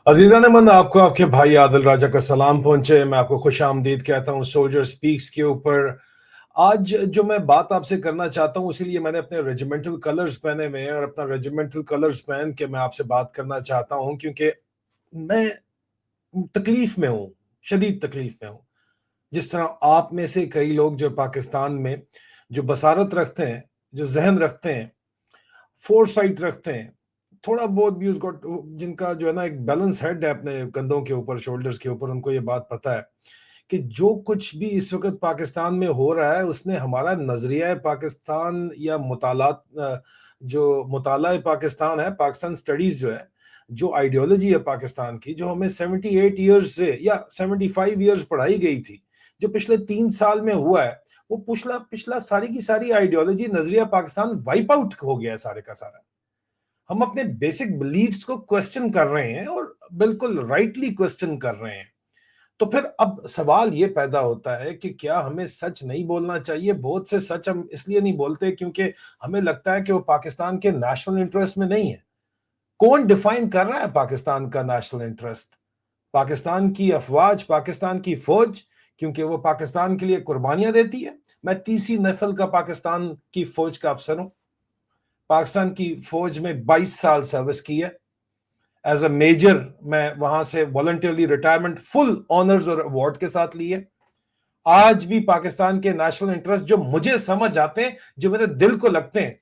अजीजा ने मन आपको आपके भाई आदिल राजा का सलाम पहुंचे। मैं आपको खुश आमदीद कहता हूं सोल्जर स्पीक्स के ऊपर। आज जो मैं बात आपसे करना चाहता हूं, इसीलिए मैंने अपने रेजिमेंटल कलर्स पहने हुए हैं और अपना रेजिमेंटल कलर्स पहन के मैं आपसे बात करना चाहता हूं, क्योंकि मैं तकलीफ में हूं, शदीद तकलीफ में हूं। जिस तरह आप में से कई लोग जो पाकिस्तान में जो बसारत रखते हैं, जो जहन रखते हैं, फोरसाइट रखते हैं, थोड़ा बहुत भी उसको, जिनका जो है ना एक बैलेंस हेड है अपने कंधों के ऊपर, शोल्डर्स के ऊपर, उनको ये बात पता है कि जो कुछ भी इस वक्त पाकिस्तान में हो रहा है उसने हमारा नजरिया पाकिस्तान या मुतालात, जो मुताला पाकिस्तान है, पाकिस्तान स्टडीज जो है, जो आइडियोलॉजी है पाकिस्तान की, जो हमें 78 ईयर्स से या 75 ईयर्स पढ़ाई गई थी, जो पिछले 3 साल में हुआ है, वो पिछला पिछला सारी की सारी आइडियोलॉजी, नजरिया पाकिस्तान वाइप आउट हो गया है सारे का सारा। हम अपने बेसिक बिलीफ्स को क्वेश्चन कर रहे हैं और बिल्कुल राइटली क्वेश्चन कर रहे हैं। तो फिर अब सवाल ये पैदा होता है कि क्या हमें सच नहीं बोलना चाहिए? बहुत से सच हम इसलिए नहीं बोलते क्योंकि हमें लगता है कि वो पाकिस्तान के नेशनल इंटरेस्ट में नहीं है। कौन डिफाइन कर रहा है पाकिस्तान का नेशनल इंटरेस्ट? पाकिस्तान की अफवाज, पाकिस्तान की फौज, क्योंकि वो पाकिस्तान के लिए कुर्बानियां देती है। मैं तीसरी नस्ल का पाकिस्तान की फौज का अफसर हूं। पाकिस्तान की फौज में 22 साल सर्विस की है। एज अ मेजर मैं वहां से वॉलंटियरली रिटायरमेंट फुल ऑनर्स और अवार्ड के साथ लिए। आज भी पाकिस्तान के नेशनल इंटरेस्ट जो मुझे समझ आते हैं, जो मेरे दिल को लगते हैं,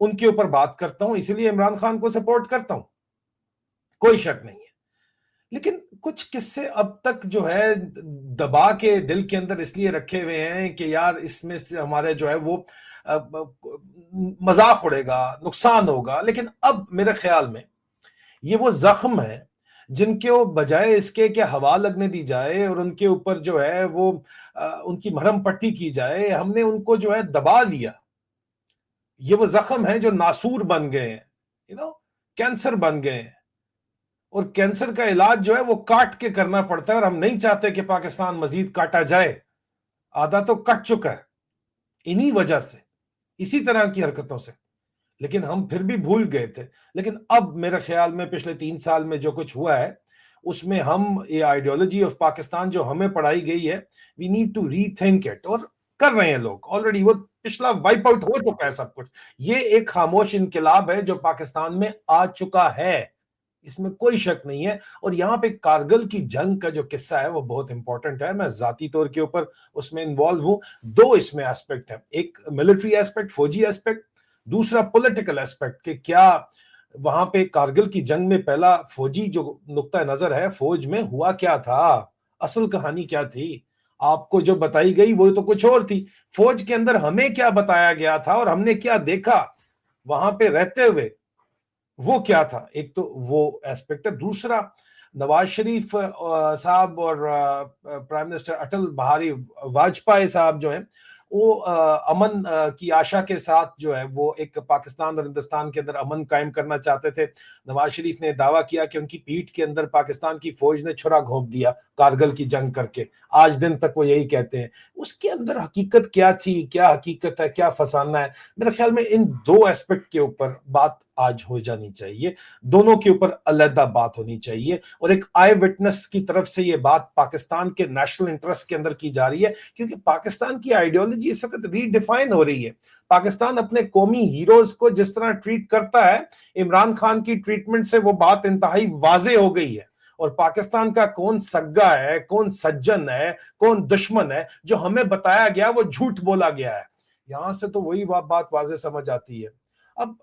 उनके ऊपर बात करता हूं। इसीलिए इमरान खान को सपोर्ट करता हूं, कोई शक नहीं है। लेकिन कुछ किस्से अब तक जो है दबा के दिल के अंदर इसलिए रखे हुए हैं कि यार इसमें से हमारे जो है वो मजाक उड़ेगा, नुकसान होगा। लेकिन अब मेरे ख्याल में ये वो जख्म है जिनके वो बजाय इसके कि हवा लगने दी जाए और उनके ऊपर जो है वो उनकी मरहम पट्टी की जाए, हमने उनको जो है दबा लिया। ये वो जख्म है जो नासूर बन गए हैं, कैंसर बन गए हैं। और कैंसर का इलाज जो है वो काट के करना पड़ता है, और हम नहीं चाहते कि पाकिस्तान मजीद काटा जाए। आधा तो कट चुका है इन्हीं वजह से, इसी तरह की हरकतों से। लेकिन हम फिर भी भूल गए थे। लेकिन अब मेरे ख्याल में पिछले 3 साल में जो कुछ हुआ है, उसमें हम ये आइडियोलॉजी ऑफ पाकिस्तान जो हमें पढ़ाई गई है, we need to rethink it. और कर रहे हैं लोग ऑलरेडी, वो पिछला वाइप आउट हो चुका है सब कुछ। ये एक खामोश इनकलाब है जो पाकिस्तान में आ चुका है, इसमें कोई शक नहीं है। और यहाँ पे कारगिल की जंग का जो किस्सा है वो बहुत इंपॉर्टेंट है। मैं जाती तौर के ऊपर उसमें इन्वॉल्व हूं। दो इसमें एस्पेक्ट है, एक मिलिट्री एस्पेक्ट, फौजी एस्पेक्ट, दूसरा पॉलिटिकल एस्पेक्ट कि क्या वहां पे कारगिल की जंग में पहला फौजी जो नुक्ता नजर है, फौज में हुआ क्या था, असल कहानी क्या थी। आपको जो बताई गई वो तो कुछ और थी। फौज के अंदर हमें क्या बताया गया था और हमने क्या देखा वहां पे रहते हुए, वो क्या था। एक तो वो एस्पेक्ट है। दूसरा, नवाज शरीफ साहब और प्राइम मिनिस्टर अटल बिहारी वाजपेयी साहब जो हैं, वो अमन की आशा के साथ जो है वो एक पाकिस्तान और हिंदुस्तान के अंदर अमन कायम करना चाहते थे। नवाज शरीफ ने दावा किया कि उनकी पीठ के अंदर पाकिस्तान की फौज ने छुरा घोंप दिया कारगिल की जंग करके। आज दिन तक वो यही कहते हैं। उसके अंदर हकीकत क्या थी, क्या हकीकत है, क्या फसाना है? मेरे ख्याल में इन दो एस्पेक्ट के ऊपर बात आज हो जानी चाहिए, दोनों के ऊपर अलग बात होनी चाहिए। और एक आई विटनेस की तरफ से ये बात पाकिस्तान के नेशनल इंटरेस्ट के अंदर की जा रही है, क्योंकि पाकिस्तान की आइडियोलॉजी इस वक्त रीडिफाइन हो रही है। पाकिस्तान अपने कौमी हीरोज को जिस तरह ट्रीट करता है, इमरान खान की ट्रीटमेंट से वो बात इंतहाई वाजे हो गई है। और पाकिस्तान का कौन सग्गा है, कौन सज्जन है, कौन दुश्मन है, जो हमें बताया गया वो झूठ बोला गया है। यहां से तो वही बात वाजे समझ आती है। अब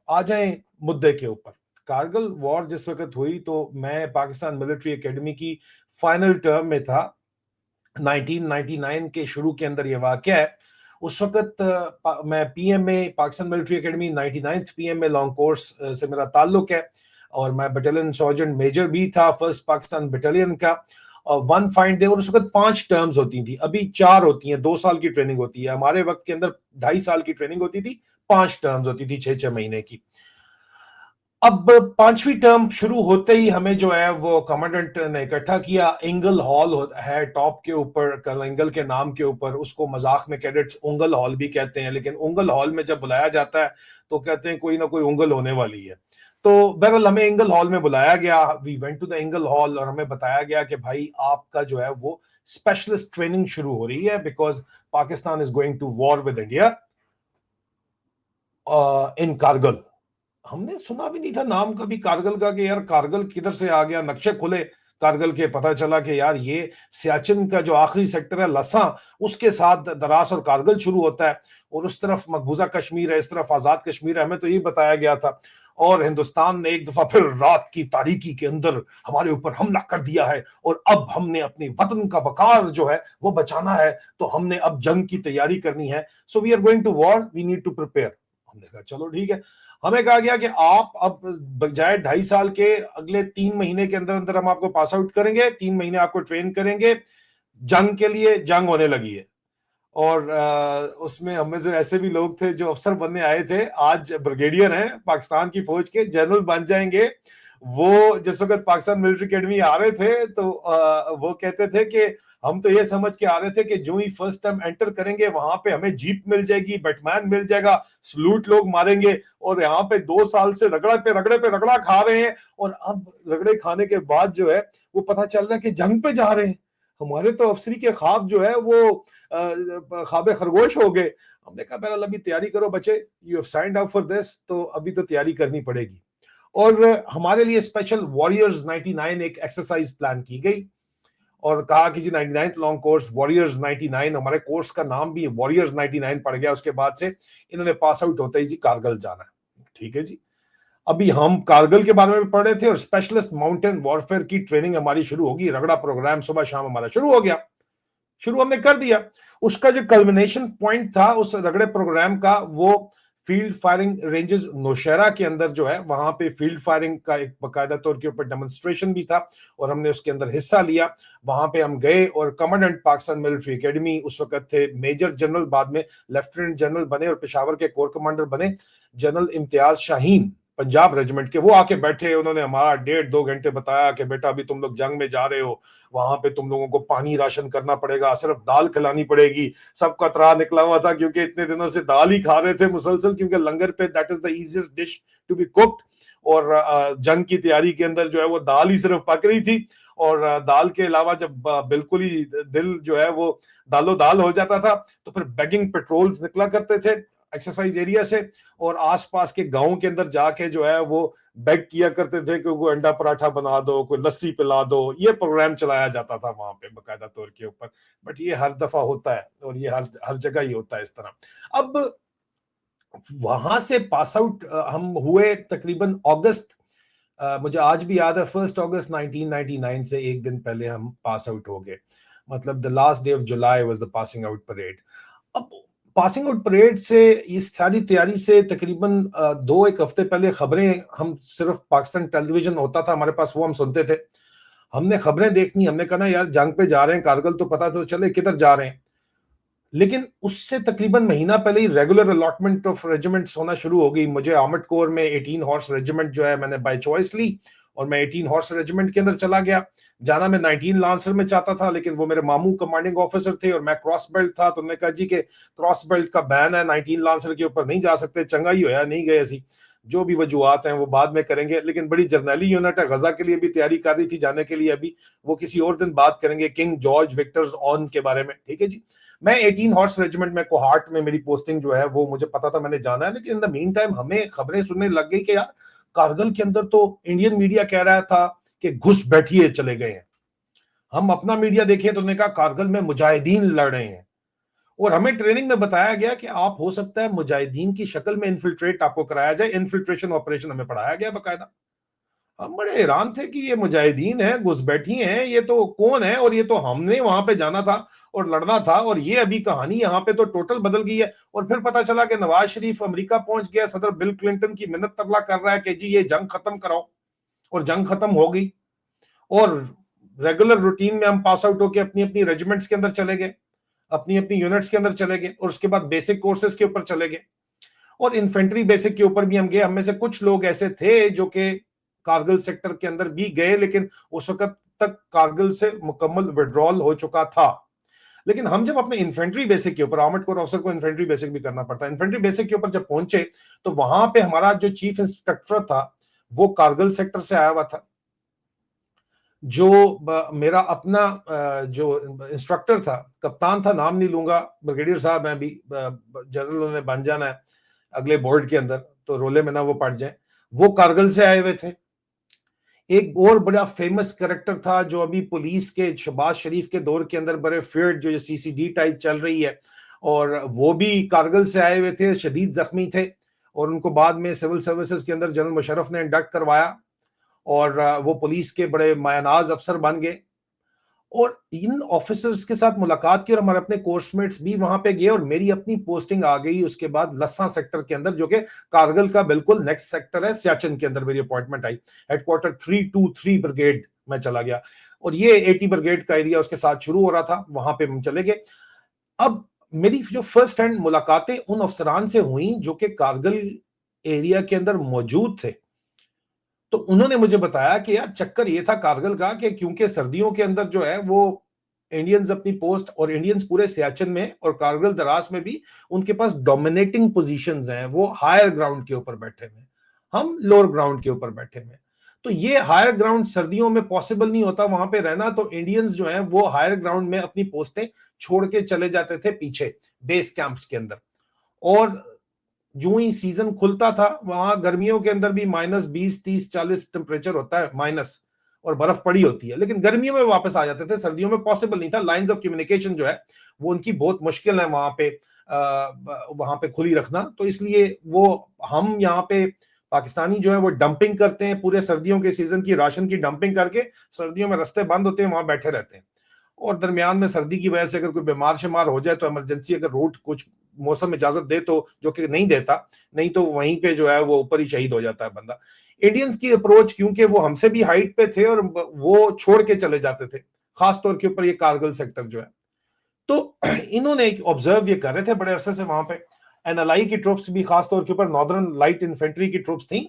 आ जाएं मुद्दे के ऊपर। कारगिल वॉर जिस वक्त हुई तो मैं पाकिस्तान मिलिट्री एकेडमी की फाइनल टर्म में था। 1999 के शुरू के अंदर यह वाकया है। उस वक्त मैं PMA, Pakistan military academy 99th PMA long course से मेरा ताल्लुक है, और मैं बटालियन सर्जेंट मेजर भी था फर्स्ट पाकिस्तान बटालियन का। और वन फाइन डे, और उस वक्त 5 टर्म्स होती थी, अभी 4 होती हैं, 2 साल की ट्रेनिंग होती है। हमारे वक्त के अंदर 2.5 साल की ट्रेनिंग होती थी, 5 टर्म्स होती थी, 6-6 महीने की। अब 5वीं टर्म शुरू होते ही हमें जो है वो कमांडेंट ने इकट्ठा किया। इंगल हॉल है टॉप के ऊपर, कर्नल इंगल के नाम के ऊपर, उसको मजाक में कैडेट्स उंगल हॉल भी कहते हैं। लेकिन उंगल हॉल में जब बुलाया जाता है तो कहते हैं कोई ना कोई उंगल होने वाली है। तो बहरहाल हमें इंगल हॉल में बुलाया गया, we went to the Engle hall, और हमें बताया गया कि भाई आपका जो है वो स्पेशलिस्ट ट्रेनिंग शुरू हो रही है, because Pakistan is going to war with India in Kargil. हमने सुना भी नहीं था नाम कभी कारगिल का, कि यार कारगिल किधर से आ गया। नक्शे खुले कारगिल के, पता चला कि यार ये सियाचिन का जो आखिरी सेक्टर है लसा, उसके साथ दरास और कारगिल शुरू होता है, और उस तरफ मकबूजा कश्मीर है, इस तरफ आजाद कश्मीर है। हमें तो ये बताया गया था। और हिंदुस्तान ने एक दफा फिर रात की तारीकी के अंदर हमारे ऊपर हमला कर दिया है, और अब हमने अपने वतन का वकार जो है वो बचाना है, तो हमने अब जंग की तैयारी करनी है। So we are going to war, we need to prepare. हमने कहा चलो ठीक है। हमें कहा गया कि आप अब बजाय 2.5 साल के, अगले 3 महीने के अंदर अंदर हम आपको पास आउट करेंगे, 3 महीने आपको ट्रेन करेंगे, जंग के लिए जंग होने लगी है। और उसमें हमें जो ऐसे भी लोग थे जो अफसर बनने आए थे, आज ब्रिगेडियर हैं पाकिस्तान की फौज के, जनरल बन जाएंगे। वो जिस वक्त पाकिस्तान मिलिट्री अकेडमी आ रहे थे तो वो कहते थे कि हम तो ये समझ के आ रहे थे कि जो ही फर्स्ट टाइम एंटर करेंगे वहां पे हमें जीप मिल जाएगी, बैटमैन मिल जाएगा, सलूट लोग मारेंगे, और यहाँ पे 2 साल से रगड़े पे रगड़ा खा रहे हैं, और अब रगड़े खाने के बाद जो है वो पता चल रहा है कि जंग पे जा रहे हैं। हमारे तो अफसरी के ख्वाब जो है वो ख्वाबे खरगोश हो गए। हमने कहा बहरहाल अभी तैयारी करो बच्चे, you have signed up for this, तो अभी तो तैयारी करनी पड़ेगी। और हमारे लिए स्पेशल वॉरियर्स 99 एक एक्सरसाइज प्लान की गई, और कहा कि जी 99th लॉन्ग कोर्स वॉरियर्स 99, हमारे कोर्स का नाम भी वॉरियर्स 99 पड़ गया। उसके बाद से इन्होंने पास आउट होते ही जी कारगिल जाना है। ठीक है जी। अभी हम कारगिल के बारे में पढ़ रहे थे, और स्पेशलिस्ट माउंटेन वॉरफेयर की ट्रेनिंग हमारी शुरू होगी। रगड़ा प्रोग्राम सुबह शाम हमारा शुरू हो गया, शुरू हमने कर दिया। उसका जो कल्मिनेशन पॉइंट था उस रगड़े प्रोग्राम का, वो फील्ड फायरिंग रेंजेस नौशहरा के अंदर जो है, वहां पे फील्ड फायरिंग का एक बाकायदा तौर के ऊपर डेमोन्स्ट्रेशन भी था, और हमने उसके अंदर हिस्सा लिया। वहां पे हम गए, और कमांडेंट पाकिस्तान मिलिट्री एकेडमी उस वक्त थे मेजर जनरल, बाद में लेफ्टिनेंट जनरल बने, और पेशावर के कोर कमांडर बने जनरल इम्तियाज शाहीन पंजाब रेजिमेंट के। वो आके बैठे, उन्होंने हमारा 1.5-2 घंटे बताया कि बेटा अभी तुम लोग जंग में जा रहे हो, वहां पे तुम लोगों को पानी राशन करना पड़ेगा, सिर्फ दाल खिलानी पड़ेगी। सबका त्राह निकला हुआ था, क्योंकि इतने दिनों से दाल ही खा रहे थे मुसलसल, क्योंकि लंगर पे that is the easiest dish to be cooked. और जंग की तैयारी के अंदर जो है वो दाल ही सिर्फ पक रही थी, और दाल के अलावा जब बिल्कुल ही दिल जो है वो दालो दाल हो जाता था, तो फिर बेगिंग पेट्रोल्स निकला करते थे एक्सरसाइज एरिया से, और आसपास के गांव के अंदर जाके जो है वो बेग किया करते थे कि कोई अंडा पराठा बना दो, कोई लस्सी पिला दो। ये प्रोग्राम चलाया जाता था वहां पे बाकायदा तौर के ऊपर। बट ये हर दफा होता है, और ये हर हर जगह ही होता है इस तरह। अब वहां से पास आउट हम हुए तकरीबन अगस्त, मुझे आज भी याद है 1 अगस्त 1999 से एक दिन पहले हम पास आउट हो गए। मतलब the last day of July was the passing out parade. अब पासिंग आउट परेड से इस सारी तैयारी से तकरीबन 2-1 हफ्ते पहले खबरें, हम सिर्फ पाकिस्तान टेलीविजन होता था हमारे पास, वो हम सुनते थे। हमने खबरें देखनी, हमने कहा ना यार जंग पे जा रहे हैं कारगिल, तो पता तो चले किधर जा रहे हैं। लेकिन उससे तकरीबन महीना पहले ही रेगुलर अलॉटमेंट ऑफ रेजिमेंट्स होना शुरू हो गई। मुझे आर्मड कोर में 18 हॉर्स रेजिमेंट जो है मैंने बाय चॉइस ली, और मैं 18 हॉर्स रेजिमेंट के अंदर चला गया। जाना मैं 19 लांसर में चाहता था, लेकिन वो मेरे मामू कमांडिंग ऑफिसर थे, और मैं क्रॉस बेल्ट था, तो उन्होंने कहा जी के क्रॉस बेल्ट का बैन है, 19 लांसर के ऊपर नहीं जा सकते। चंगा ही होया नहीं गए ऐसी, जो भी वजूहत हैं वो बाद में करेंगे। लेकिन बड़ी जर्नैली यूनिट है, गजा के लिए भी तैयारी कर रही थी जाने के लिए, अभी वो किसी और दिन बात करेंगे किंग जॉर्ज विक्टर्स ऑन के बारे में। ठीक है जी। मैं 18 हॉर्स रेजिमेंट में कोहार्ट में मेरी पोस्टिंग जो है वो मुझे पता था मैंने जाना है। लेकिन इन द मीन टाइम हमें खबरें सुनने लग गई कि यार कारगिल के अंदर तो इंडियन मीडिया कह रहा था कि घुस बैठिए चले गए हैं। हम अपना मीडिया देखें तो उन्होंने कहा कारगिल में मुजाहिदीन लड़ रहे हैं, और हमें ट्रेनिंग में बताया गया कि आप हो सकता है मुजाहिदीन की शक्ल में इन्फिल्ट्रेट आपको कराया जाए। इन्फिल्ट्रेशन ऑपरेशन हमें पढ़ाया गया बकायदा। हम बड़े हैरान थे कि ये मुजाहिदीन है, घुसपैठी हैं, ये तो कौन है, और ये तो हमने वहां पे जाना था और लड़ना था, और ये अभी कहानी यहाँ पे तो टोटल बदल गई है। और फिर पता चला कि नवाज शरीफ अमेरिका पहुंच गया, सदर बिल क्लिंटन की मिन्नत तरला कर रहा है कि जी ये जंग खत्म कराओ, और जंग खत्म हो गई। और रेगुलर रूटीन में हम पास आउट होकर अपनी अपनी रेजिमेंट्स के अंदर चले गए, अपनी अपनी यूनिट्स के अंदर चले गए, और उसके बाद बेसिक कोर्सेज के ऊपर चले गए, और इन्फेंट्री बेसिक के ऊपर भी हम गए। हम में से कुछ लोग ऐसे थे जो कि कारगिल सेक्टर के अंदर भी गए, लेकिन उस वक्त तक कारगिल से मुकम्मल विड्रॉल हो चुका था। लेकिन हम जब अपने इन्फेंट्री बेसिक के ऊपर, आर्मर्ड कोर ऑफिसर को इन्फेंट्री बेसिक भी करना पड़ता है, इन्फेंट्री बेसिक के ऊपर जब पहुंचे, तो वहां पे हमारा जो चीफ इंस्ट्रक्टर था वो कारगिल सेक्टर से आया हुआ था। जो मेरा अपना जो इंस्ट्रक्टर था, कप्तान था, नाम नहीं लूंगा, ब्रिगेडियर साहब हैं, अभी जनरल उन्होंने बन जाना है अगले बोर्ड के अंदर, तो रोले में ना वो पड़ जाए, वो कारगिल से आए हुए थे। एक और बड़ा फेमस कैरेक्टर था जो अभी पुलिस के शहबाज शरीफ के दौर के अंदर बड़े फेयर्ड, जो सीसीडी टाइप चल रही है, और वो भी कारगिल से आए हुए थे, शदीद जख्मी थे, और उनको बाद में सिविल सर्विसेज के अंदर जनरल मुशर्रफ ने इंडक्ट करवाया, और वो पुलिस के बड़े मायनाज अफसर बन गए। और इन ऑफिसर्स के साथ मुलाकात की, और हमारे अपने कोर्समेट्स भी वहां पे गए, और मेरी अपनी पोस्टिंग आ गई उसके बाद लस्सा सेक्टर के अंदर, जो कि कारगिल का बिल्कुल नेक्स्ट सेक्टर है। सियाचिन के अंदर मेरी अपॉइंटमेंट आई, हेडक्वार्टर 323 ब्रिगेड में चला गया, और ये 80 ब्रिगेड का एरिया उसके साथ शुरू हो रहा था, वहां पे हम चले गए। अब मेरी जो फर्स्ट हैंड मुलाकातें उन अफसरान से हुई जो कि कारगिल एरिया के अंदर मौजूद थे। तो उन्होंने मुझे बताया कि यार चक्कर ये था कारगिल का कि क्योंकि सर्दियों के अंदर जो है वो इंडियंस अपनी पोस्ट, और इंडियंस पूरे सियाचिन में और कारगिल दराज में भी उनके पास डोमिनेटिंग पोजीशंस हैं, वो हायर ग्राउंड के ऊपर बैठे हुए, हम लोअर ग्राउंड के ऊपर बैठे हुए। तो ये हायर ग्राउंड सर्दियों में पॉसिबल नहीं होता वहां पे रहना, तो इंडियंस जो है वो हायर ग्राउंड में अपनी पोस्टें छोड़ के चले जाते थे पीछे बेस कैंप्स के अंदर। और जो ही सीजन खुलता था, वहां गर्मियों के अंदर भी -20, 30, 40 टेम्परेचर होता है माइनस, और बर्फ पड़ी होती है, लेकिन गर्मियों में वापस आ जाते थे, सर्दियों में पॉसिबल नहीं था। लाइंस ऑफ कम्युनिकेशन जो है वो उनकी बहुत मुश्किल है वहां पे खुली रखना, तो इसलिए वो हम यहाँ पे पाकिस्तानी जो है वो डंपिंग करते हैं, पूरे सर्दियों के सीजन की राशन की डंपिंग करके, सर्दियों में रास्ते बंद होते हैं, वहां बैठे रहते हैं, और दरमियान में सर्दी की वजह से अगर कोई बीमार शिमार हो जाए तो इमरजेंसी अगर रूट कुछ मौसम इजाजत दे तो, जो कि नहीं देता, नहीं तो वहीं पे जो है वो ऊपर ही शहीद हो जाता है बंदा। इंडियंस की अप्रोच, क्योंकि वो हमसे भी हाइट पे थे और वो छोड़ के चले जाते थे, खास तौर के ऊपर ये कारगिल सेक्टर जो है, तो इन्होंने एक ऑब्जर्व ये कर रहे थे बड़े अरसे से वहां पे। एनएलआई की ट्रुप्स भी, खास तौर के ऊपर नॉर्दर्न लाइट इन्फेंट्री की ट्रुप्स थी,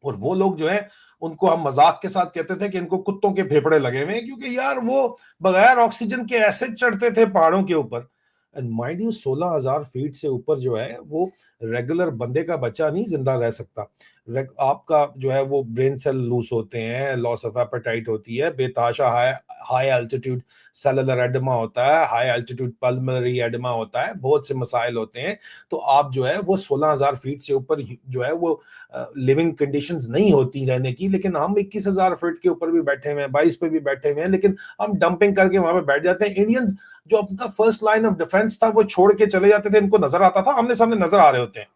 और वो लोग जो है उनको हम मजाक के साथ कहते थे कि इनको कुत्तों के फेफड़े लगे हुए हैं, क्योंकि यार वो बगैर ऑक्सीजन के ऐसे चढ़ते थे पहाड़ों के ऊपर। एंड माइंड यू 16,000 फीट से ऊपर जो है वो रेगुलर बंदे का बच्चा नहीं जिंदा रह सकता। आपका जो है वो ब्रेन सेल लूज होते हैं, लॉस ऑफ एपेटाइट होती है, बेताशा high high altitude cellular oedema होता है, हाई एल्टीट्यूड पल्मोनरी एडेमा होता है, बहुत से मसाइल होते हैं। तो आप जो है वो 16,000 फीट से ऊपर जो है वो लिविंग कंडीशंस नहीं होती रहने की, लेकिन हम 21,000 फीट के ऊपर भी बैठे हुए हैं, 22 पे भी बैठे हुए हैं, लेकिन हम डंपिंग करके वहां पे बैठ जाते हैं। इंडियंस जो अपना फर्स्ट लाइन ऑफ डिफेंस था वो छोड़ के चले जाते थे, इनको नजर आता था, आमने सामने नजर आ रहे होते हैं,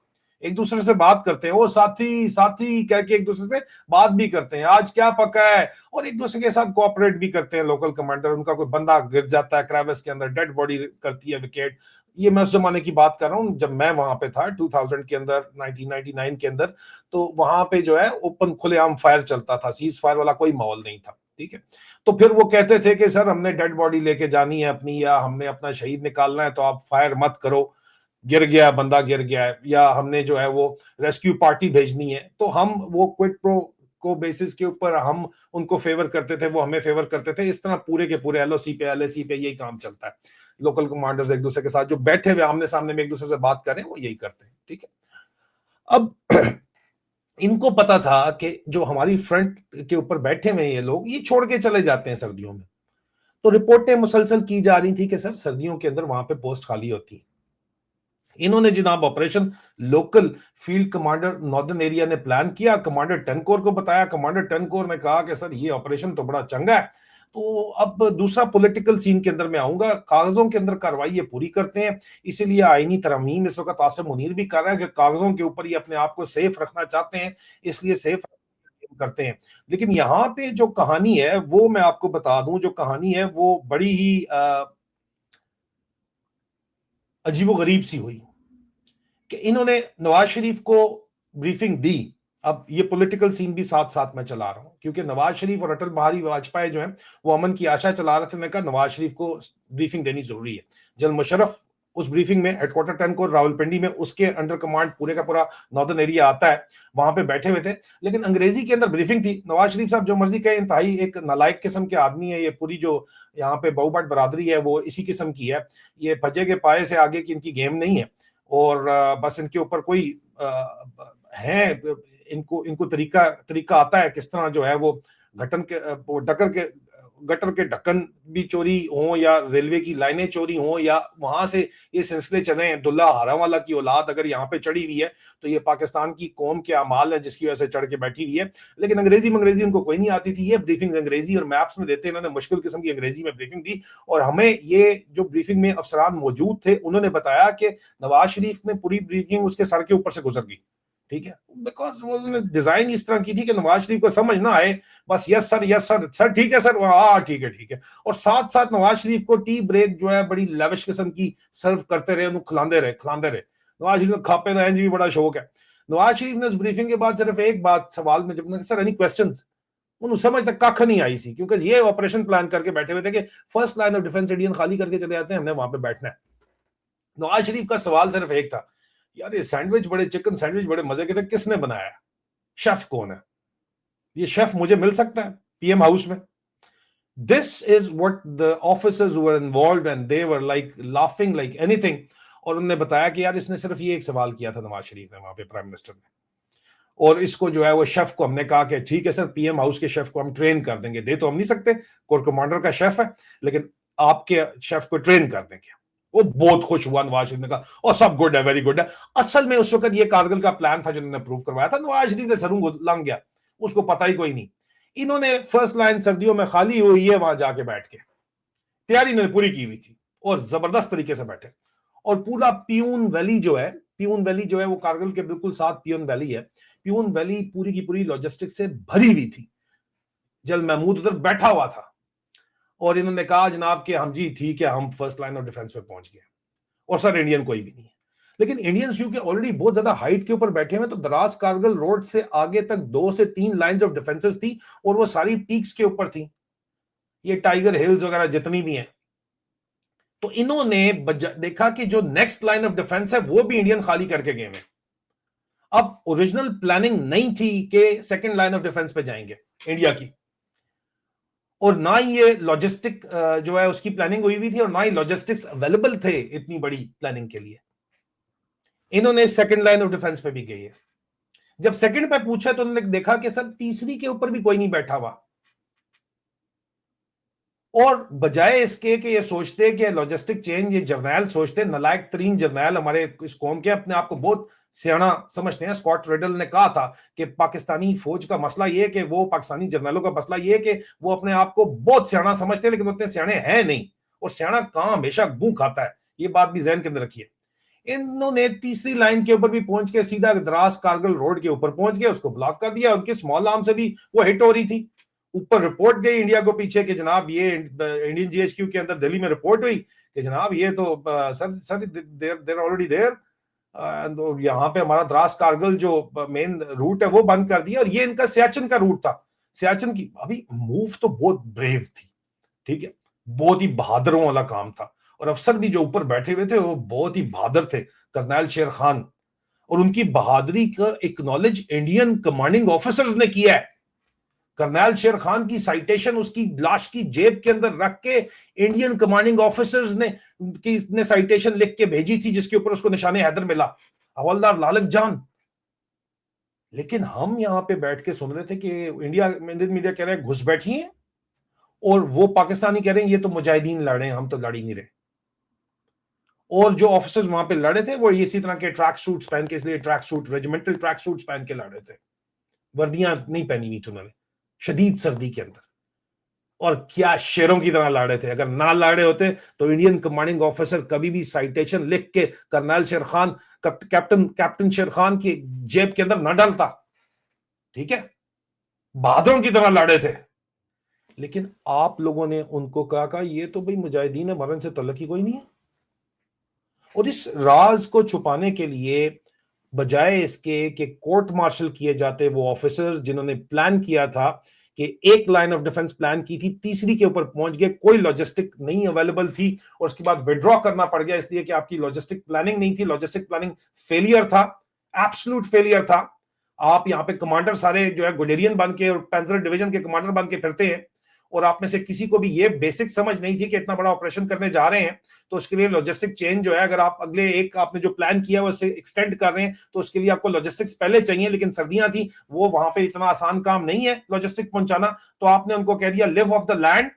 एक दूसरे से बात करते हैं, वो साथी साथी कह के एक दूसरे से बात भी करते हैं, आज क्या पका है, और एक दूसरे के साथ कोऑपरेट भी करते हैं। लोकल कमांडर, उनका कोई बंदा गिर जाता है क्रेविस के अंदर, डेड बॉडी करती है विकेट। ये मैं उस जमाने की बात कर रहा हूँ जब मैं वहां पे था 2000 के अंदर, 1999 के अंदर, तो वहां पे जो है ओपन खुलेआम फायर चलता था, सीज फायर वाला कोई माहौल नहीं था, ठीक है। तो फिर वो कहते थे कि सर हमने डेड बॉडी लेके जानी है अपनी, या हमने अपना शहीद निकालना है, तो आप फायर मत करो, गिर गया बंदा, गिर गया है, या हमने जो है वो रेस्क्यू पार्टी भेजनी है, तो हम वो क्विड प्रो को बेसिस के ऊपर हम उनको फेवर करते थे, वो हमें फेवर करते थे। इस तरह पूरे के पूरे एलओसी पे, एलएसी पे यही काम चलता है। लोकल कमांडर्स एक दूसरे के साथ जो बैठे हुए आमने सामने में एक दूसरे से बात कर रहे हैं, वो यही करते हैं, ठीक है। अब इनको पता था कि जो हमारी फ्रंट के ऊपर बैठे हुए ये लोग, ये छोड़ के चले जाते हैं सर्दियों में। तो रिपोर्टें मुसलसल की जा रही थी कि सर सर्दियों के अंदर वहां पे पोस्ट खाली होती है। इन्होंने जनाब operation local field commander northern area ने प्लान किया, कमांडर 10 कोर को बताया, कमांडर 10 कोर ने कहा कि सर ये ऑपरेशन तो बड़ा चंगा है। तो अब दूसरा पॉलिटिकल सीन के अंदर मैं आऊंगा, कागजों के अंदर कार्रवाई ये पूरी करते हैं, इसीलिए आईनी तरमीम इस वक्त आसिम मुनीर भी कर रहा है कि कागजों के ऊपर ये अपने आप को सेफ रखना चाहते हैं, इसलिए सेफ करते हैं। लेकिन यहाँ पे जो कहानी है वो मैं आपको बता दूं, जो कहानी है वो बड़ी ही अजीबोगरीब सी हुई कि इन्होंने नवाज शरीफ को ब्रीफिंग दी। अब ये पॉलिटिकल सीन भी साथ साथ में चला रहा हूं, क्योंकि नवाज शरीफ और अटल बिहारी वाजपेयी जो है वो अमन की आशा चला रहे थे। मैं कहा नवाज शरीफ को ब्रीफिंग देनी जरूरी है। जनरल मुशर्रफ उस ब्रीफिंग में, हेडक्वार्टर 10 को रावलपिंडी में, उसके अंडर कमांड पूरे का पूरा नॉर्दर्न एरिया आता है, वहां पे बैठे हुए थे, लेकिन अंग्रेजी के अंदर ब्रीफिंग थी। नवाज शरीफ साहब जो मर्जी कहे, इंतहाई एक नालायक किस्म के आदमी है, ये पूरी जो यहाँ पे बहुबाट बरादरी है वो इसी किस्म की है, ये भजे के पाए से आगे की इनकी गेम नहीं है, और बस इनके ऊपर कोई हैं, इनको इनको तरीका तरीका आता है किस तरह जो है वो गटर के ढक्कन भी चोरी हो या रेलवे की लाइनें चोरी हो या वहां से ये सिलसिले चले। अब्दुल्ला हारावाला की औलाद अगर यहाँ पे चढ़ी हुई है तो ये पाकिस्तान की कौम के अमाल है जिसकी वजह से चढ़ के बैठी हुई है। लेकिन अंग्रेजी उनको कोई नहीं आती थी। ये ब्रीफिंग्स अंग्रेजी और मैप्स में देते, इन्होंने मुश्किल किस्म की अंग्रेजी में ब्रीफिंग दी। और हमें ये जो ब्रीफिंग में अफसरान मौजूद थे उन्होंने बताया कि नवाज शरीफ ने पूरी ब्रीफिंग उसके सर के ऊपर से गुजर गई। ठीक है, बिकॉज वो डिजाइन इस तरह की थी कि नवाज शरीफ को समझ ना आए, बस यस सर सर ठीक है सर, हाँ ठीक है। और साथ साथ नवाज शरीफ को टी ब्रेक जो है बड़ी लेविश किस्म की सर्व करते रहे, उन्हें खिलाते रहे। नवाज शरीफ को खापे का भी बड़ा शौक है। नवाज शरीफ ने उस ब्रीफिंग के बाद सिर्फ एक बात सवाल में जब सर एनी क्वेश्चंस, उन्हें समझ तक कख नहीं आई सी, क्योंकि ये ऑपरेशन प्लान करके बैठे हुए थे कि first line of defence Indian खाली करके चले जाते हैं, हमने वहां पे बैठना है। नवाज शरीफ का सवाल सिर्फ एक था, यार ये सैंडविच बड़े चिकन सैंडविच बड़े मजे के थे, किसने बनाया, शेफ कौन है, ये शेफ मुझे मिल सकता है पीएम हाउस में। This is what the officers were involved and they were like laughing like anything. और उन्होंने बताया कि यार इसने सिर्फ ये एक सवाल किया था नवाज शरीफ ने वहां पे, प्राइम मिनिस्टर ने, और इसको जो है वो शेफ को हमने कहा कि ठीक है सर पीएम हाउस के शेफ को हम ट्रेन कर देंगे, दे तो हम नहीं सकते, कोर कमांडर का शेफ है, लेकिन आपके शेफ को ट्रेन कर देंगे। वो बहुत खुश हुआ नवाज शरीफ ने कहा और सब गुड है, वेरी गुड है। असल में उस वक्त ये कारगिल का प्लान था जिन्होंने अप्रूव करवाया था, नवाज शरीफ ने सरूं लंग गया, उसको पता ही कोई नहीं। इन्होंने फर्स्ट लाइन सर्दियों में खाली हुई है, वहां जाके बैठ के तैयारी इन्होंने पूरी की हुई थी और जबरदस्त तरीके से बैठे। और पूरा पियून वैली जो है वो कारगिल के बिल्कुल साथ पियून वैली है। पियून वैली पूरी की पूरी लॉजिस्टिक से भरी हुई थी। जल महमूद उधर बैठा हुआ था और इन्होंने कहा जनाब कि हम जी ठीक है, हम फर्स्ट लाइन ऑफ डिफेंस पे पहुंच गए और सर इंडियन कोई भी नहीं है। लेकिन इंडियंस क्योंकि ऑलरेडी बहुत ज्यादा हाइट के ऊपर बैठे हुए, तो द्रास कारगिल रोड से आगे तक 2 से 3 लाइंस ऑफ डिफेंसेस थी और वो सारी पीक्स के ऊपर थी, ये टाइगर हिल्स वगैरह जितनी भी हैं। तो इन्होंने देखा कि जो नेक्स्ट लाइन ऑफ डिफेंस है वो भी इंडियन खाली करके गए हैं। अब ओरिजिनल प्लानिंग नहीं थी कि सेकंड लाइन ऑफ डिफेंस पे जाएंगे इंडिया की, और ना ही ये लॉजिस्टिक जो है उसकी प्लानिंग हुई थी और ना ही लॉजिस्टिक्स अवेलेबल थे इतनी बड़ी प्लानिंग के लिए। इन्होंने सेकंड लाइन ऑफ डिफेंस पे भी गई है। जब सेकंड पे पूछा तो उन्होंने देखा कि सर तीसरी के ऊपर भी कोई नहीं बैठा हुआ, और बजाय इसके कि ये सोचते कि लॉजिस्टिक चेंज, ये जर्नैल सोचते, नलायक तरीन जर्नैल हमारे इस कौम के, अपने आप को बहुत सियाना समझते हैं। स्कॉट रिडल ने कहा था कि पाकिस्तानी फौज का मसला ये कि वो, पाकिस्तानी जर्नैलों का मसला ये कि वो अपने आप को बहुत सियाना समझते हैं लेकिन उतने सियाने हैं नहीं, और सियाना कहां हमेशा गूं खाता है, ये बात भी जहन के अंदर रखिए। इन्होंने तीसरी लाइन के ऊपर भी पहुंच के सीधा द्रास कारगिल रोड के ऊपर पहुंच गए, उसको ब्लॉक कर दिया। उनके स्मॉल आर्म से भी वो हिट हो रही थी। ऊपर रिपोर्ट गई इंडिया को पीछे कि जनाब ये इंडियन जीएचक्यू के अंदर दिल्ली में रिपोर्ट हुई कि जनाब ये तो सर देर ऑलरेडी देयर, यहाँ पे हमारा द्रास कारगिल जो मेन रूट है वो बंद कर दिया, और ये इनका सियाचिन का रूट था। सियाचिन की अभी मूव तो बहुत ब्रेव थी, ठीक है, बहुत ही बहादुरों वाला काम था, और अफसर भी जो ऊपर बैठे हुए थे वो बहुत ही बहादुर थे, कर्नल शेर खान, और उनकी बहादुरी का एक्नॉलेज इंडियन कमांडिंग ऑफिसर्स ने किया है। कर्नल शेर खान की साइटेशन उसकी लाश की जेब के अंदर रख के इंडियन कमांडिंग ऑफिसर्स ने साइटेशन लिख के भेजी थी, जिसके ऊपर उसको निशाने हैदर मिला, हवलदार लालक जान। लेकिन हम यहां पे बैठ के सुन रहे थे कि इंडियन मीडिया कह रहे हैं घुस बैठी हैं, और वो पाकिस्तानी कह रहे हैं ये तो मुजाहिदीन लड़े, हम तो लड़ ही नहीं रहे। और जो ऑफिसर्स वहां पे लड़े थे वो इसी तरह के ट्रैक सूट्स पहन के, इसलिए track suit, regimental track suits पहन के लड़े थे, वर्दियां नहीं पहनी हुई थी उन्होंने, शदीद सर्दी के अंदर। और क्या शेरों की तरह लड़े थे। अगर ना लड़े होते तो इंडियन कमांडिंग ऑफिसर कभी भी साइटेशन लिख के कर्नल शेर खान, कैप्टन शेर खान की जेब के अंदर न डालता, ठीक है, बहादुरों की तरह लड़े थे। लेकिन आप लोगों ने उनको कहा ये तो भाई मुजाहिदीन है, मरण से तल्लुक ही कोई नहीं है। और इस राज को छुपाने के लिए बजाय इसके कि कोर्ट मार्शल किए जाते वो ऑफिसर्स जिन्होंने प्लान किया था कि एक लाइन ऑफ डिफेंस प्लान की थी, तीसरी के ऊपर पहुंच गए, कोई लॉजिस्टिक नहीं अवेलेबल थी, और उसके बाद विड्रॉ करना पड़ गया इसलिए कि आपकी लॉजिस्टिक प्लानिंग नहीं थी। लॉजिस्टिक प्लानिंग फेलियर था, एब्सोल्यूट फेलियर था। आप यहाँ पे कमांडर सारे जो है गुडेरियन बन के और पैंजर डिवीजन के कमांडर बन के फिरते हैं, और आप में से किसी को भी ये बेसिक समझ नहीं थी कि इतना बड़ा ऑपरेशन करने जा रहे हैं, तो उसके लिए लॉजिस्टिक चेन जो है, अगर आप अगले एक आपने जो प्लान किया है उससे एक्सटेंड कर रहे हैं, तो उसके लिए आपको लॉजिस्टिक्स पहले चाहिए, लेकिन सर्दियां थी, वो वहां पे इतना आसान काम नहीं है लॉजिस्टिक पहुंचाना, तो आपने उनको कह दिया लिव ऑफ द लैंड।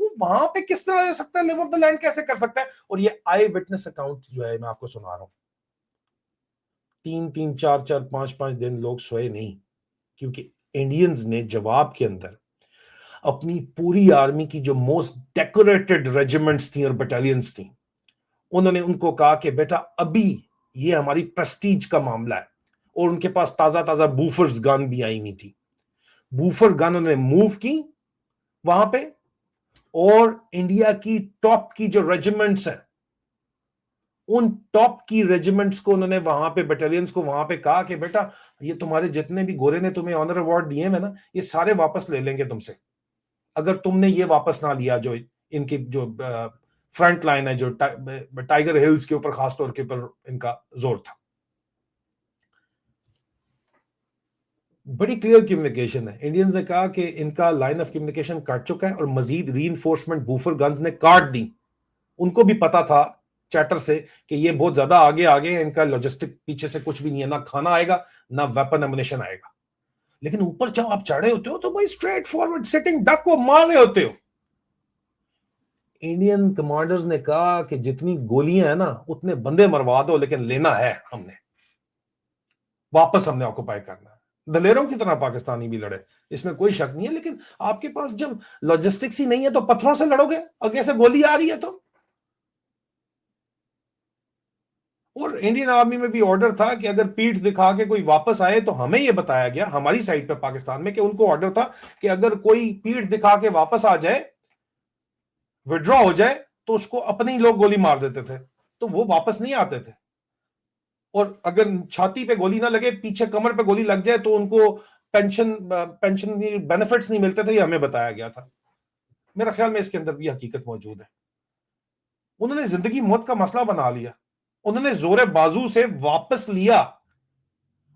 वो वहां पे किस तरह रह सकता है, लिव ऑफ द लैंड कैसे कर सकता है? और ये आई विटनेस अकाउंट जो है मैं आपको सुना रहा हूं, 3-3, 4-4, 5-5 दिन लोग सोए नहीं, क्योंकि इंडियंस ने जवाब के अंदर अपनी पूरी आर्मी की जो मोस्ट डेकोरेटेड रेजिमेंट्स थी और बटालियंस थी, उन्होंने उनको कहा कि बेटा अभी ये हमारी प्रेस्टीज का मामला है, और उनके पास ताजा ताजा बूफर्स गन भी आई हुई थी। बूफर गन उन्होंने मूव की वहां पे, और इंडिया की टॉप की जो रेजिमेंट्स हैं, उन टॉप की रेजिमेंट्स को उन्होंने वहां पे, बटालियंस को वहां पे कहा कि बेटा ये तुम्हारे जितने भी गोरे ने तुम्हें ऑनर अवार्ड दिए हैं ना, ये सारे वापस ले लेंगे तुमसे, अगर तुमने ये वापस ना लिया। जो इनकी जो फ्रंट लाइन है, जो टाइगर हिल्स के ऊपर खासतौर के ऊपर इनका जोर था। बड़ी क्लियर कम्युनिकेशन है। इंडियंस ने कहा कि इनका लाइन ऑफ कम्युनिकेशन काट चुका है, और मजीद रीइंफोर्समेंट बूफर गन्स ने काट दी। उनको भी पता था चैटर से कि ये बहुत ज्यादा आगे आगे है, इनका लॉजिस्टिक पीछे से कुछ भी नहीं है, ना खाना आएगा ना वेपन एमुनेशन आएगा। लेकिन ऊपर जब आप चढ़े होते हो तो भाई स्ट्रेट फॉरवर्ड सिटिंग डक को मार रहे होते हो। इंडियन कमांडर्स ने कहा कि जितनी गोलियां है ना उतने बंदे मरवा दो, लेकिन लेना है हमने, वापस हमने ऑक्युपाई करना है। दलेरों की तरह पाकिस्तानी भी लड़े, इसमें कोई शक नहीं है, लेकिन आपके पास जब लॉजिस्टिक्स ही नहीं है तो पत्थरों से लड़ोगे, आगे से गोली आ रही है तो। और इंडियन आर्मी में भी ऑर्डर था कि अगर पीठ दिखा के कोई वापस आए, तो हमें यह बताया गया हमारी साइड पे पाकिस्तान में कि उनको ऑर्डर था कि अगर कोई पीठ दिखा के वापस आ जाए, विड्रॉ हो जाए, तो उसको अपने ही लोग गोली मार देते थे, तो वो वापस नहीं आते थे। और अगर छाती पे गोली ना लगे, पीछे कमर पे गोली लग जाए, तो उनको पेंशन बेनिफिट्स नहीं मिलते थे, ये हमें बताया गया था। मेरा ख्याल में इसके अंदर भी हकीकत मौजूद है। उन्होंने जिंदगी मौत का मसला बना लिया, उन्होंने जोरे बाजू से वापस लिया,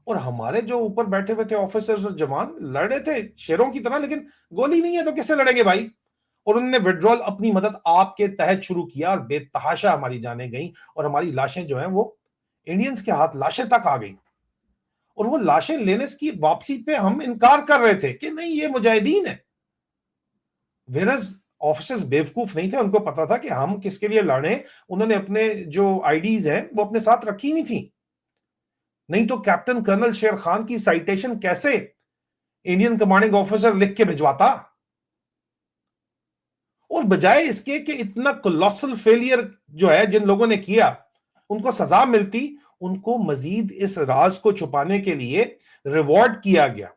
और हमारे जो ऊपर बैठे हुए थे ऑफिसर्स और जवान लड़ रहे थे शेरों की तरह, लेकिन गोली नहीं है तो किससे लड़ेंगे भाई। और उन्होंने विड्रॉल अपनी मदद आपके तहत शुरू किया, और बेतहाशा हमारी जानें गई, और हमारी लाशें जो हैं वो इंडियंस के हाथ लाशें तक आ गई। और वो लाशें लेने की वापसी पे हम इनकार कर रहे थे कि नहीं ये मुजाहिदीन है। वेरस ऑफिसर्स बेवकूफ नहीं थे, उनको पता था कि हम किसके लिए लड़े। उन्होंने अपने जो आईडीज हैं वो अपने साथ रखी हुई थी, नहीं तो कैप्टन कर्नल शेर खान की साइटेशन कैसे इंडियन कमांडिंग ऑफिसर लिख के भिजवाता। और बजाय इसके कि इतना कोलोसल फेलियर जो है जिन लोगों ने किया उनको सजा मिलती, उनको मजीद इस राज को छुपाने के लिए रिवॉर्ड किया गया।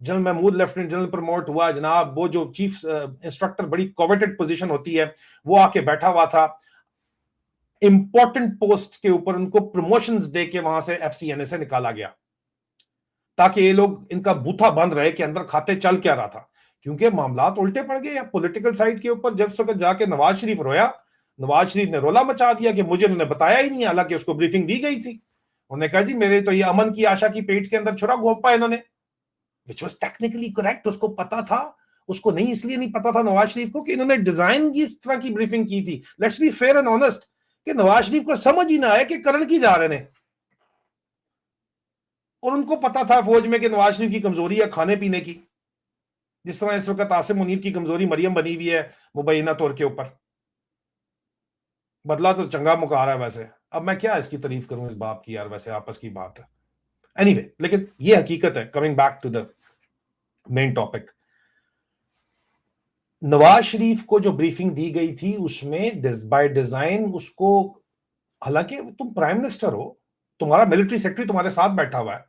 General Mahmood lieutenant general promote हुआ जनाब, वो जो चीफ इंस्ट्रक्टर, बड़ी कोवेटेड पोजीशन होती है, वो आके बैठा हुआ था इंपॉर्टेंट पोस्ट के ऊपर, उनको प्रमोशंस दे के वहां से एफसीएनए से निकाला गया, ताकि ये लोग, इनका बूथा बंद रहे कि अंदर खाते चल क्या रहा था। क्योंकि मामला उल्टे पड़ गए या पॉलिटिकल साइड के ऊपर। जब वक्त जाके नवाज शरीफ रोया, नवाज शरीफ ने रोला मचा दिया कि मुझे उन्होंने बताया ही नहीं, हालांकि उसको ब्रीफिंग दी गई थी। उन्होंने कहा जी मेरे तो ये अमन की आशा की पेट के अंदर छुरा घोंपा इन्होंने, विच वाज टेक्निकली करेक्ट। उसको पता था, उसको नहीं इसलिए नहीं पता था नवाज शरीफ को कि इन्होंने डिजाइन की इस तरह की ब्रीफिंग की थी। Let's be fair and honest कि नवाज शरीफ को समझ ही ना आए कि करण की जा रहे हैं। और उनको पता था फौज में कि नवाज शरीफ की कमजोरी है खाने पीने की, जिस तरह इस वक्त आसिम मुनीर की कमजोरी मरियम बनी हुई है मुबैना तौर के ऊपर। बदला तो चंगा मुका रहा है वैसे, अब मैं क्या इसकी तारीफ करूं इस बाप की यार, वैसे आपस की बात है। एनीवे, लेकिन ये हकीकत है। Coming back to the main topic, Nawaz Sharif को जो ब्रीफिंग दी गई थी उसमें बाय डिजाइन उसको, हालांकि तुम प्राइम मिनिस्टर हो, तुम्हारा मिलिट्री सेक्रेटरी तुम्हारे साथ बैठा हुआ है,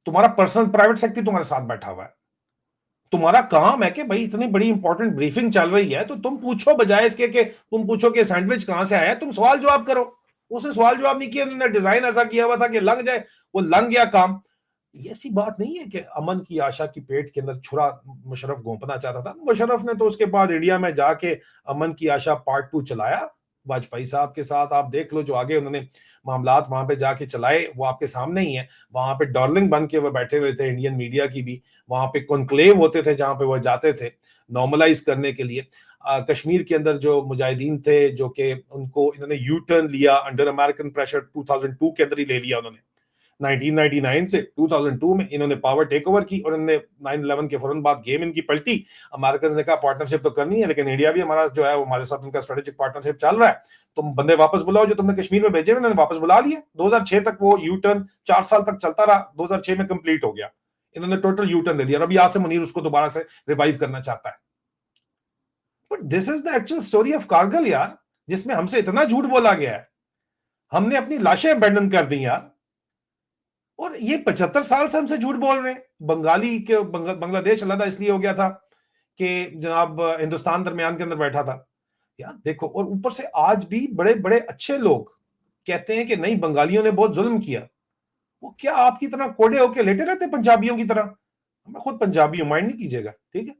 तुम्हारा पर्सनल प्राइवेट सेक्रेटरी तुम्हारे साथ बैठा हुआ है, तुम्हारा काम है कि भाई इतनी बड़ी इंपॉर्टेंट ब्रीफिंग चल रही है तो तुम पूछो, बजाय इसके कि तुम पूछो कि सैंडविच कहां से आया, तुम सवाल जवाब करो। उसने सवाल जवाब नहीं किया, उन्होंने डिजाइन ऐसा किया हुआ था कि लंग जाए, वो लंग गया काम। ये ऐसी बात नहीं है कि अमन की आशा की पेट के अंदर छुरा मुशर्रफ घोंपना चाहता था। मुशर्रफ ने तो उसके बाद इंडिया में जाके अमन की आशा पार्ट 2 चलाया, वाजपेयी साहब के साथ आप देख लो जो आगे उन्होंने मामलात वहां पे जाके चलाए, वो आपके सामने ही है। वहां पे डार्लिंग बन के वो बैठे हुए थे, इंडियन मीडिया की भी। वहां पे कॉन्क्लेव होते थे जहां पे वो जाते थे नॉर्मलाइज करने के लिए। कश्मीर के अंदर जो मुजाहिदीन थे, जो कि उनको इन्होंने यू टर्न लिया अंडर अमेरिकन प्रेशर, 2002 के अंदर ही ले लिया उन्होंने। 1999 से 2002 में इन्होंने पावर टेक ओवर की और इन्होंने 9/11 के फौरन बाद गेम इनकी पलटी। अमेरिकन ने कहा पार्टनरशिप तो करनी है, लेकिन इंडिया भी हमारा जो है वो हमारे साथ उनका स्ट्रेटेजिक पार्टनरशिप चल रहा है, तुम बंदे वापस बुलाओ जो तुमने कश्मीर में भेजे, उन्होंने वापस बुला लिए। 2006 तक वो यू टर्न 4 साल तक चलता रहा, 2006 में कंप्लीट हो गया। इन्होंने टोटल यू टर्न दे दिया और अभी यहाँ से मुनीर उसको दोबारा से रिवाइव करना चाहता है। But this is the actual story of Kargil यार, जिसमें हमसे इतना झूठ बोला गया है, हमने अपनी लाशें अबैंडन कर दी यार, और ये 75 साल से हमसे झूठ बोल रहे हैं। बंगाली के बांग्लादेश अलग इसलिए हो गया था कि जनाब हिंदुस्तान दरमियान के अंदर बैठा था यार, देखो। और ऊपर से आज भी बड़े बड़े अच्छे लोग कहते हैं कि नहीं बंगालियों ने बहुत जुल्म किया। वो क्या आपकी तरह कोड़े होके लेटे रहते पंजाबियों की तरह? मैं खुद पंजाबी हूं, माइंड नहीं कीजिएगा, ठीक है,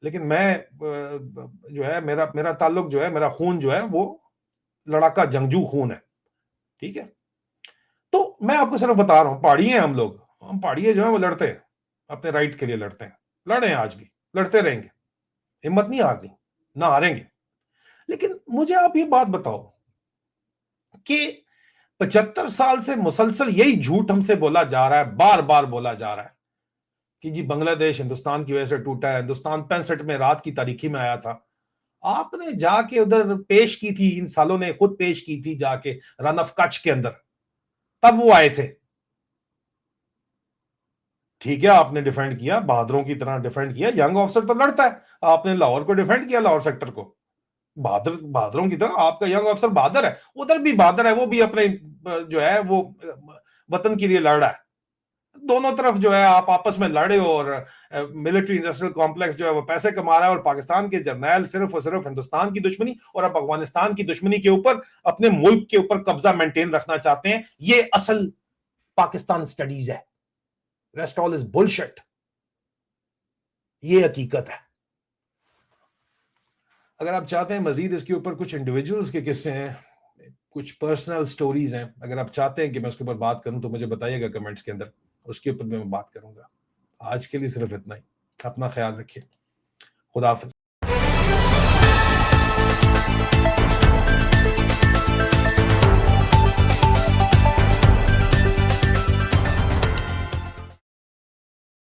लेकिन मैं जो है मेरा मेरा ताल्लुक जो है, मेरा खून जो है वो लड़ाका जंगजू खून है, ठीक है। तो मैं आपको सिर्फ बता रहा हूं, पहाड़ी हैं हम लोग, हम पहाड़ी जो है वो लड़ते हैं, अपने राइट के लिए लड़ते हैं, लड़े हैं आज भी, लड़ते रहेंगे, हिम्मत नहीं हारनी, ना हारेंगे। लेकिन मुझे आप ये बात बताओ कि 75 साल से मुसलसल यही झूठ हमसे बोला जा रहा है, बार बार बोला जा रहा है कि जी बांग्लादेश हिंदुस्तान की वजह से टूटा है, हिंदुस्तान 65 में रात की तारीखी में आया था। आपने जाके उधर पेश की थी, इन सालों ने खुद पेश की थी जाके रन ऑफ कच्छ के अंदर, तब वो आए थे, ठीक है। आपने डिफेंड किया, बहादुरों की तरह डिफेंड किया, यंग ऑफिसर तो लड़ता है, आपने लाहौर को डिफेंड किया, लाहौर सेक्टर को, बहादुरों की तरह आपका यंग ऑफिसर बहादुर है, उधर भी बहादुर है, वो भी अपने जो है वो वतन के लिए लड़ रहा है। दोनों तरफ जो है आप आपस में लड़े, और मिलिट्री इंडस्ट्रियल कॉम्प्लेक्स जो है वो पैसे कमा रहा है, और पाकिस्तान के जर्नैल सिर्फ और सिर्फ हिंदुस्तान की दुश्मनी और अब अफगानिस्तान की दुश्मनी के ऊपर, अपने मुल्क के ऊपर कब्जा मेंटेन रखना चाहते हैं। ये असल पाकिस्तान स्टडीज है, रेस्ट ऑल इज बुलशिट, ये हकीकत है। अगर आप चाहते हैं मजीद इसके ऊपर कुछ इंडिविजुअल्स के किस्से हैं, कुछ पर्सनल स्टोरीज हैं, अगर आप चाहते हैं कि मैं उसके ऊपर बात करूं तो मुझे बताइएगा कमेंट्स के अंदर, उसके ऊपर मैं बात करूंगा। आज के लिए सिर्फ इतना ही, अपना ख्याल रखिए, खुदा हाफिज।